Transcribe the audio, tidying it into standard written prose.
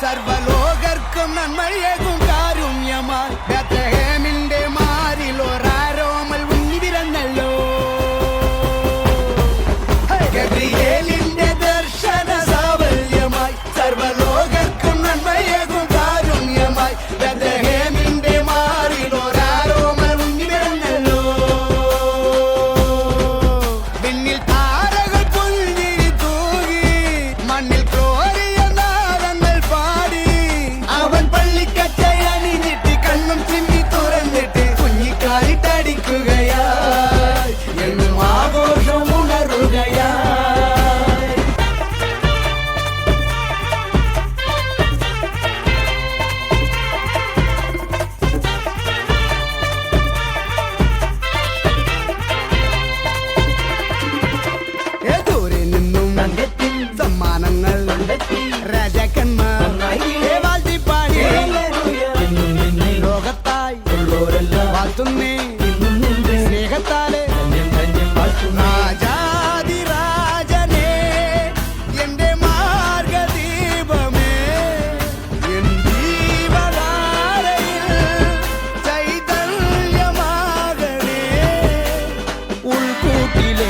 സർവലോകർക്കും നന്മയേകും കാരുണ്യമായി ബേത്ലഹേമിന്റെ മാറിൽ ഒരാരോമൽ ഉണ്ണി പിറന്നല്ലോ. ഗബ്രിയേലിന്റെ ദർശന സാവല്യമായി സർവലോകർക്കും നന്മയേകും കാരുണ്യമായി ബേത്ലഹേമിന്റെ മാറിൽ ഒരാരോമൽ ഉണ്ണി പിറന്നല്ലോ. പിന്നിൽ താരകൾ പുൽഞ്ഞിരി തൂകി മണ്ണിൽ ക്ലോറിയ നാദങ്ങൾ പാടി അവൻ പള്ളിക്കച്ചയണിഞ്ഞിട്ട് കണ്ണും ചിമ്മി തുറന്നിട്ട് കുഞ്ഞിക്കാലിട്ടടിക്കുകയായി എന്നും ആഘോഷം ഉണരുകയായി. ദൂരെ നിന്നും സമ്മാനങ്ങൾ രാജാക്കന്മാർ വാഴ്ത്തിപ്പാടി ലോകത്തായി വാഴ്ത്തുന്നേ സ്നേഹത്താലെ രാജാതിരാജനേ എന്റെ മാർഗദീപമേ എൻ ജീവധാരയിൽ ചൈതന്യമാകണേ. ഉൾക്കൂട്ടിലെ